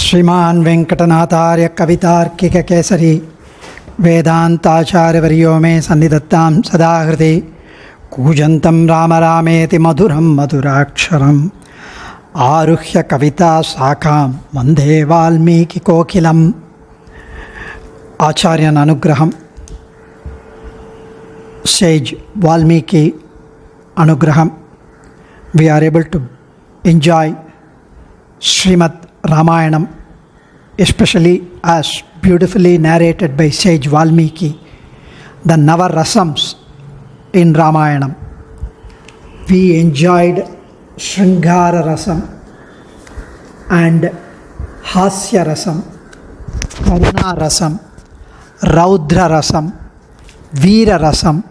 श्रीमान वेंकटनाथार्य कवितार्किक केसरी वेदांताचार्यवर्यो मे सन्निधत्तां सदा हृदि कूजन्तं राम रामेति मधुरं मधुराक्षरम् आरुह्य कविता शाखां वन्दे वाल्मीकिकोकिलम्. आचार्यन अनुग्रहं, sage Valmiki Anugraham, we are able to enjoy Srimad Ramayanam, especially as beautifully narrated by sage Valmiki, the Nava Rasams in Ramayanam. We enjoyed Sringara Rasam and Hasya Rasam, Karuna Rasam, Raudra Rasam, Veera Rasam,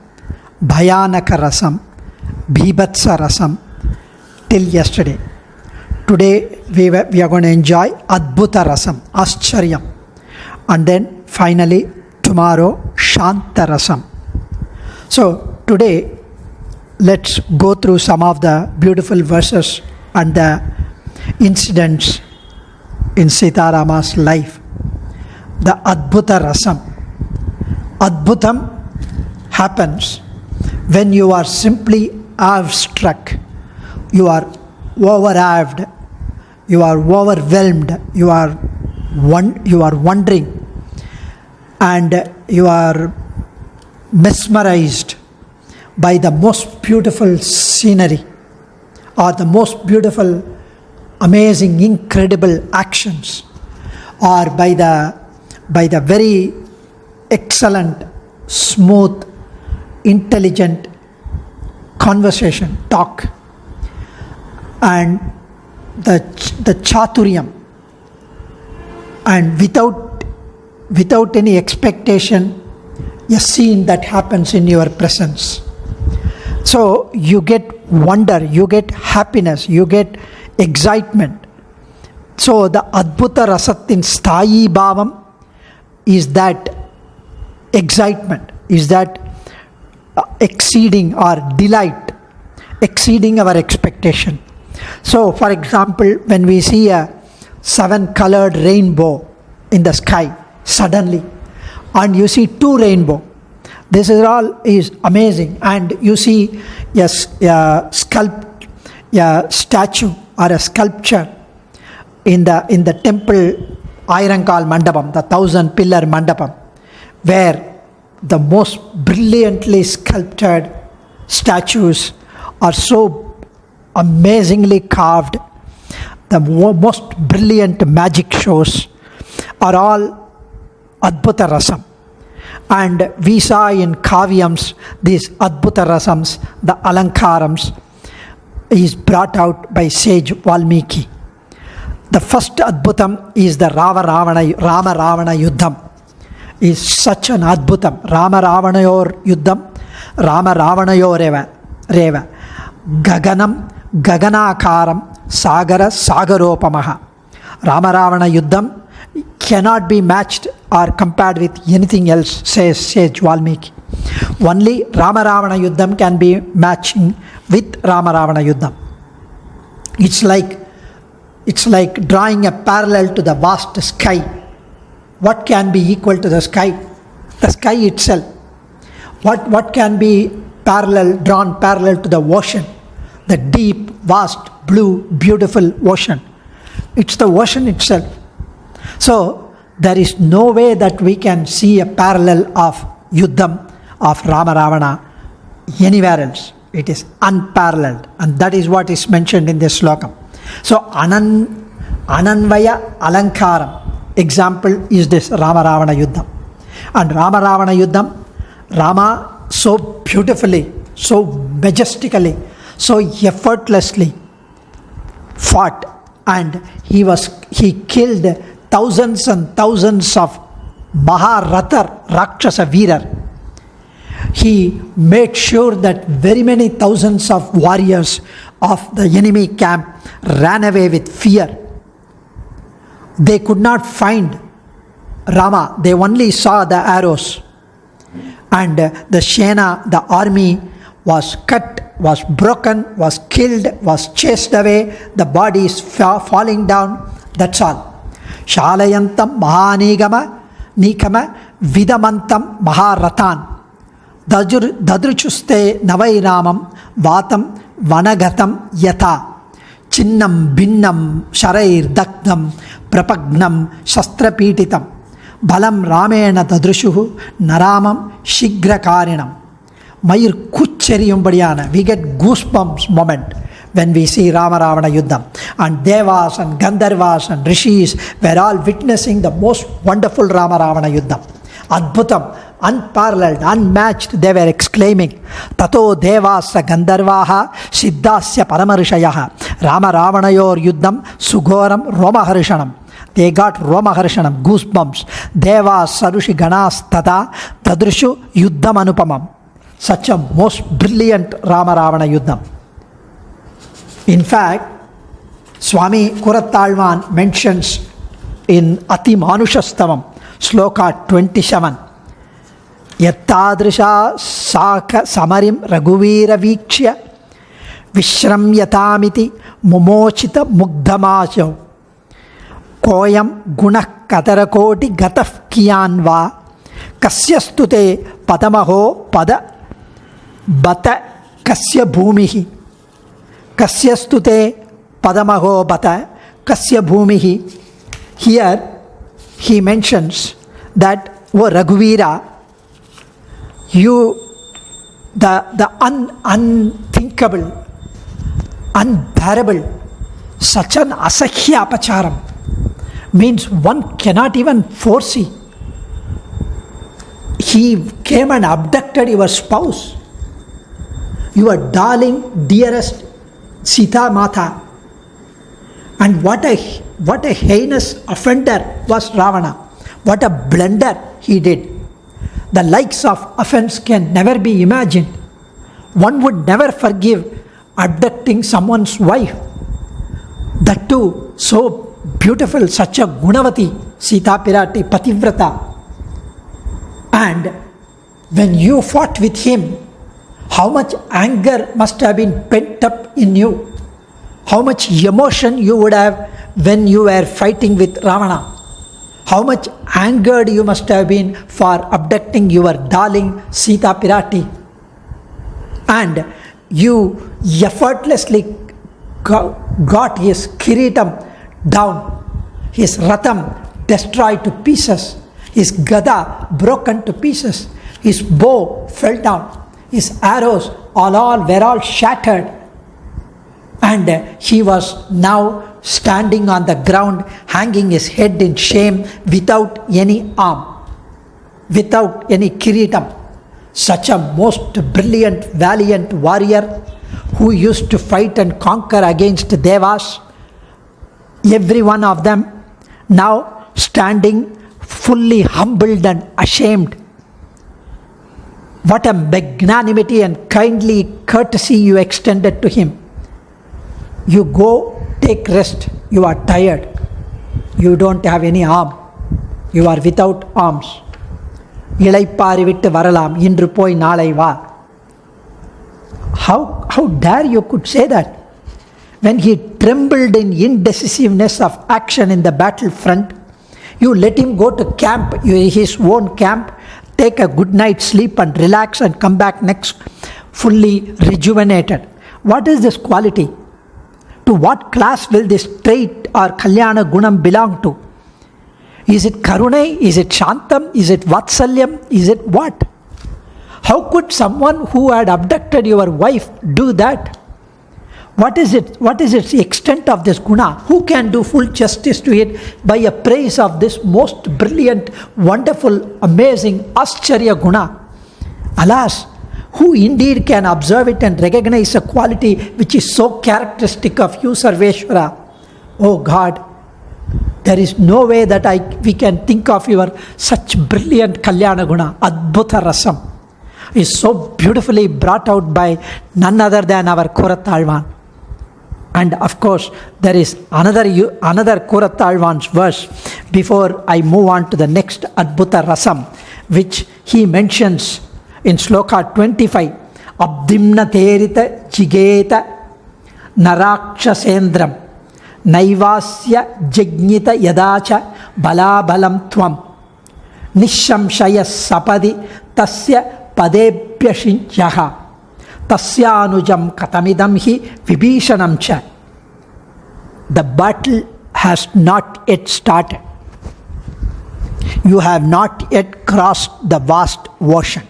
Bhayanaka Rasam, Bhibatsa Rasam till yesterday. Today we are going to enjoy Adhbutha Rasam, Ascharyam, and then finally tomorrow Shanta Rasam. So today let's go through some of the beautiful verses and the incidents in Sita Rama's life. The Adhbutha Rasam. Adbhutam happens when you are simply awe-struck, you are overawed, you are overwhelmed, you are wondering, and you are mesmerized by the most beautiful scenery or the most beautiful, amazing, incredible actions, or by the very excellent, smooth, intelligent conversation, talk, and the chaturyam, and without any expectation, a scene that happens in your presence. So you get wonder, you get happiness, you get excitement. So the Adhbutha Rasatin Sthayi Bhavam is that excitement, is that exceeding or delight, exceeding our expectation. So for example, when we see a 7-colored rainbow in the sky suddenly, and you see 2 rainbow, this is all is amazing, and you see a statue or a sculpture in the temple Ayrankal Mandapam, the 1,000-pillar Mandapam, where the most brilliantly sculptured statues are so amazingly carved. The most brilliant magic shows are all Adhbutha Rasam. And we saw in Kavyams, these Adhbutha Rasams, the Alankarams, is brought out by sage Valmiki. The first Adbhutam is the Rama Ravana Yuddham. Is such an Adbhutam. Rama Ravanayor Yuddham, Rama Ravanayor Reva. Gaganam Gaganakaram Sagara Sagaropamaha. Rama Ravana Yuddham cannot be matched or compared with anything else, says sage Valmiki. Only Rama Ravana Yuddham can be matching with Rama Ravana Yuddham. It's like drawing a parallel to the vast sky. What can be equal to the sky? The sky itself. What can be drawn parallel to the ocean? The deep, vast, blue, beautiful ocean. It's the ocean itself. So there is no way that we can see a parallel of Yuddham of Rama Ravana anywhere else. It is unparalleled, and that is what is mentioned in this slokam. So Ananvaya Alankaram example is this Rama Ravana Yuddham. And Rama Ravana Yuddham, Rama so beautifully, so majestically, so effortlessly fought, and he killed thousands and thousands of Maharata Rakshasa Veerar. He made sure that very many thousands of warriors of the enemy camp ran away with fear. They could not find Rama, they only saw the arrows. And the Sena, the army, was cut, was broken, was killed, was chased away, the bodies falling down, that's all. Shalayantam Nikama Vidamantam Maharatan Dadruchuste Navairamam Vatam Vanagatam Yata Chinnam Binnam Sharair Dakdam Prapagnam Shastrapititam Balam Ramena Dadrushuhu Naramam Shigrakarinam. Mayur Kucheriyumbadiyana. We get goosebumps moment when we see Rama Ravana Yuddham. And Devas and Gandharvas and Rishis were all witnessing the most wonderful Rama Ravana Yuddham. Adbhutam, unparalleled, unmatched, they were exclaiming, Tato Devasa Gandharvaha Siddhasya Paramarushayaha Rama Ravanayor Yuddham Sugoram Romaharshanam. They got Romaharshanam, goosebumps. Devas Sarushi Ganas Tada Tadrishu Yuddham Anupamam. Such a most brilliant Rama Ravana Yuddham. In fact, Swami Kurattalvan mentions in Ati Manushastavam, Sloka 27, Yattadrisha Saka Samarim Raghuvira Vikshya Vishramyatamiti Mumochita Mugdhamajo Koyam Gunak Katarakoti Gataf Kiyanva Kasyastute Padamaho Pada Bata Kasya Bhumihi Kasyastute Padamaho Bata Kasya Bhumihi. Here he mentions that, O Raghuvira, you, the unthinkable, unbearable, such an asahya apacharam, means one cannot even foresee. He came and abducted your spouse, your darling, dearest Sita Mata. And what a heinous offender was Ravana. What a blunder he did. The likes of offense can never be imagined. One would never forgive abducting someone's wife. That too, so beautiful, such a Gunavati, Sita Pirati, Pativrata. And when you fought with him, how much anger must have been pent up in you? How much emotion you would have when you were fighting with Ravana? How much angered you must have been for abducting your darling Sita Pirati? And you effortlessly got his kiritam down, his ratham destroyed to pieces, his gada broken to pieces, his bow fell down, his arrows were all shattered, and he was now standing on the ground, hanging his head in shame, without any arm, without any kiritam. Such a most brilliant, valiant warrior who used to fight and conquer against Devas, every one of them now standing fully humbled and ashamed. What a magnanimity and kindly courtesy you extended to him. You go, take rest, you are tired, you don't have any arm, you are without arms. Ilaipari vittu varalam, indru poi naalai va. How dare you could say that? When he trembled in indecisiveness of action in the battlefront, you let him go to camp, his own camp, take a good night's sleep and relax and come back next fully rejuvenated. What is this quality? To what class will this trait or Kalyana Gunam belong to? Is it Karunai? Is it Shantam? Is it Vatsalyam? Is it what? How could someone who had abducted your wife do that? What is it? What is its extent of this guna? Who can do full justice to it by a praise of this most brilliant, wonderful, amazing, Ascharya guna? Alas, who indeed can observe it and recognize a quality which is so characteristic of you, Sarveshwara? Oh God, there is no way that we can think of your such brilliant Kalyana guna. Adhbutha Rasam is so beautifully brought out by none other than our Kurattalvan. And of course, there is another Kurattalvan's verse before I move on to the next Adhbutha Rasam, which he mentions in Sloka 25. Abdimna terita jigeta narakshasendram Naivasya Jignita Yadacha Balabalam Tvam Nishamshaya Sapadi Tasya Padebhyashinchaha Tasyanujam Katamidam Hi Vibhishanam Cha. The battle has not yet started. You have not yet crossed the vast ocean.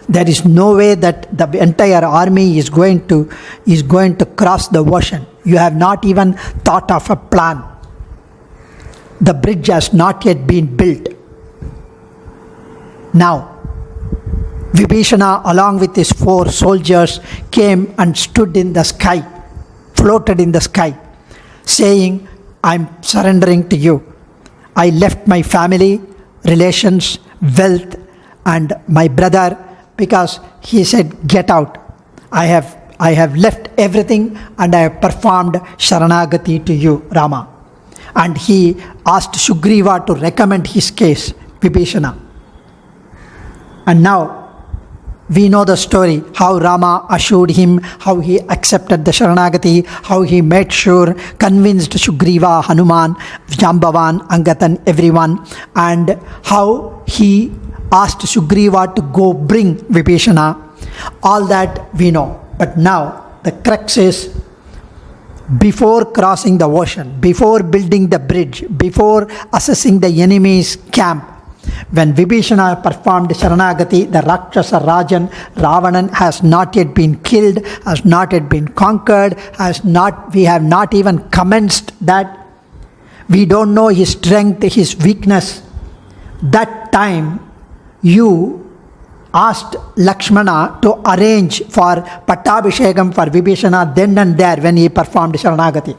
There is no way that the entire army is going to cross the ocean. You have not even thought of a plan. The bridge has not yet been built. Now, Vibhishana along with his 4 soldiers came and stood in the sky, floated in the sky, saying, I'm surrendering to you. I left my family, relations, wealth, and my brother, because he said, get out. I have left everything and I have performed Sharanagati to you, Rama. And he asked Sugriva to recommend his case, Vibhishana. And now, we know the story, how Rama assured him, how he accepted the Sharanagati, how he made sure, convinced Sugriva, Hanuman, Jambavan, Angatan, everyone, and how he asked Sugriva to go bring Vibhishana. All that we know. But now, the crux is, before crossing the ocean, before building the bridge, before assessing the enemy's camp, when Vibhishana performed Sharanagati, the Rakshasa Rajan, Ravanan, has not yet been killed, has not yet been conquered, we have not even commenced that. We don't know his strength, his weakness. That time, you asked Lakshmana to arrange for Pattabhishekam for Vibhishana then and there when he performed Sharanagati.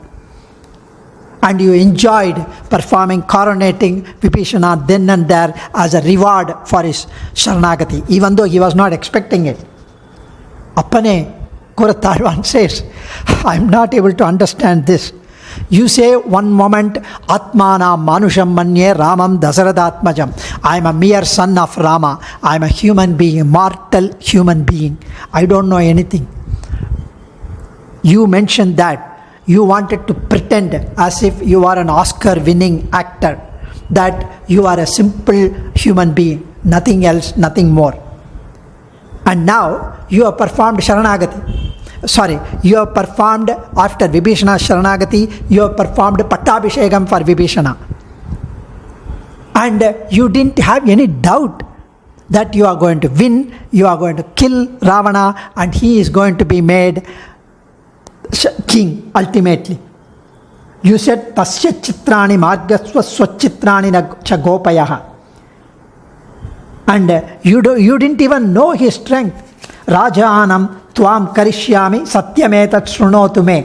And you enjoyed performing, coronating Vibhishana then and there as a reward for his Sharanagati, even though he was not expecting it. Appane Kuratharvan says, I am not able to understand this. You say one moment, Atmana Manusham Manye Ramam Dasaradatmajam. I am a mere son of Rama. I am a human being, mortal human being. I don't know anything. You mentioned that. You wanted to pretend as if you are an Oscar-winning actor, that you are a simple human being, nothing else, nothing more. And now you have performed Sharanagati. You have performed, after Vibhishana's Sharanagati, you have performed Pattabhishekam for Vibhishana. And you didn't have any doubt that you are going to win, you are going to kill Ravana, and he is going to be made king ultimately. You said Tasya Chitrani Margaswa Swachitrani Cha Gopayaha. And you didn't even know his strength. Rajanam Tvam Karishyami Satyametat Shrunotu Me.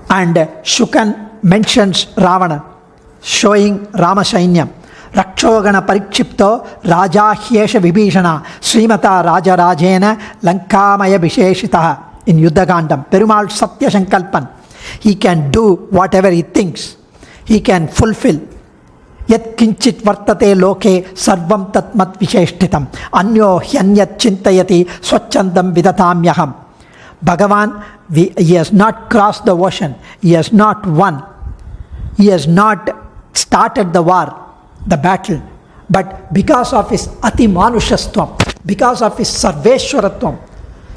And Shukan mentions Ravana, showing Rama Sainyam. Rakshogana Parikshipto Raja Hyesha Vibhishana Srimata Raja Rajena Lankamaya Visheshitaha in Yuddhagandam. Perumal Satya Sankalpan. He can do whatever he thinks. He can fulfill. Yat kinchit vartate loke sarvam tatmat visheshtitam. Anyo hyanyat chintayati swachandam vidatamyaham. Bhagavan, he has not crossed the ocean. He has not won. He has not started the war, the battle, but because of his ati manushastvam, because of his sarveshwaratvam,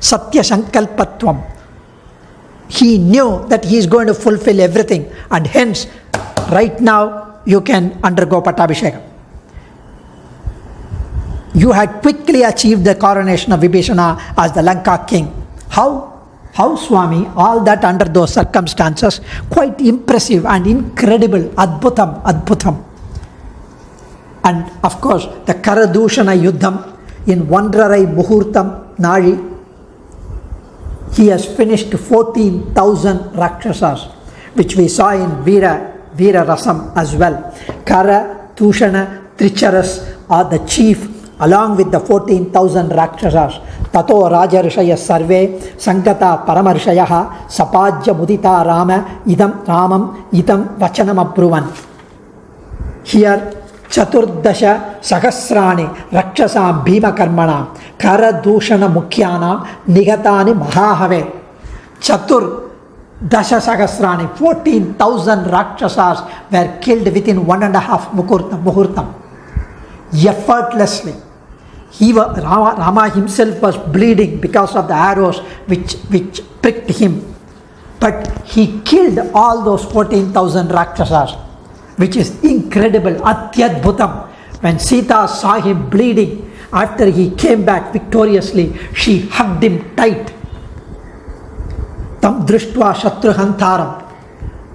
satya sankalpatvam, he knew that he is going to fulfill everything, and hence right now you can undergo Pattabhishekam. You had quickly achieved the coronation of Vibhishana as the Lanka king. How Swami, all that under those circumstances, quite impressive and incredible, Adbhutam. And of course, the Karadushana Yuddham in Vandrarai Muhurtam Nari, he has finished 14,000 Rakshasas, which we saw in Veera Rasam as well. Kara, Tushana, Tricharas are the chief, along with the 14,000 Rakshasas. Tato Raja Rishaya Sarve, Sankata Paramarshayaha, Sapajya Mudita Rama, Idam Ramam, Idam Vachanam Apruvan. Here, Chaturdasha Sahasrani Rakshasam Bhima Karmana Kara Dushana Mukhyana Nigatani Mahahave. Chatur Dasha Sahasrani, 14,000 Rakshasas were killed within 1.5 muhurtam. Effortlessly. Rama himself was bleeding because of the arrows which pricked him. But he killed all those 14,000 Rakshasas, which is incredible. Adhbutha. When Sita saw him bleeding, after he came back victoriously, she hugged him tight. Tam drishtva shatruhantaram.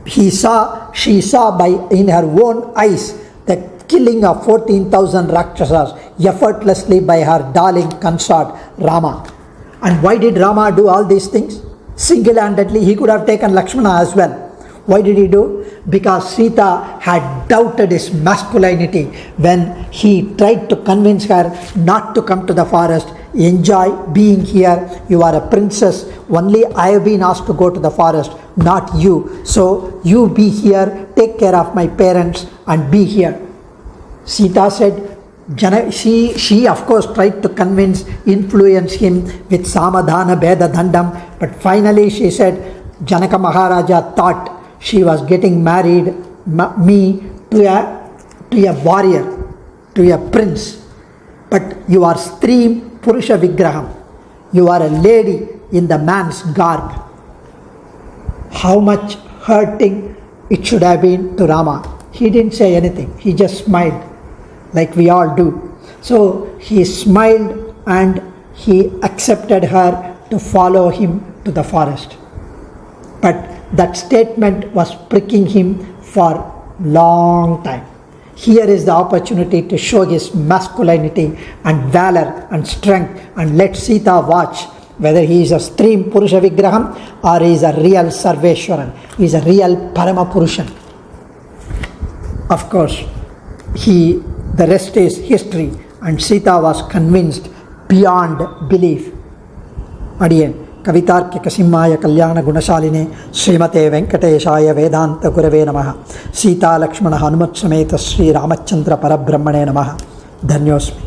She saw by in her own eyes the killing of 14,000 Rakshasas effortlessly by her darling consort Rama. And why did Rama do all these things? Single-handedly, he could have taken Lakshmana as well. Why did he do? Because Sita had doubted his masculinity when he tried to convince her not to come to the forest. Enjoy being here. You are a princess. Only I have been asked to go to the forest, not you. So you be here, take care of my parents and be here. Sita said, she of course tried to influence him with Samadhana Beda Dandam, but finally she said, Janaka Maharaja thought she was getting married me to a warrior, to a prince. But you are Stream Purusha Vigraham. You are a lady in the man's garb. How much hurting it should have been to Rama. He didn't say anything. He just smiled, like we all do. So he smiled and he accepted her to follow him to the forest. But that statement was pricking him for long time. Here is the opportunity to show his masculinity and valor and strength, and let Sita watch whether he is a Stream Purusha Vigraham or he is a real Sarveshwaran. He is a real Parama Purushan. Of course, the rest is history, and Sita was convinced beyond belief. Adiyan. कवितार्किक सिंहाय कल्याण गुणशालिने श्रीमते वेंकटेशाय वेदांत गुरवे नमः. सीता लक्ष्मण हनुमत् समेत श्री रामचंद्र परब्रह्मणे नमः. धन्योस्मि.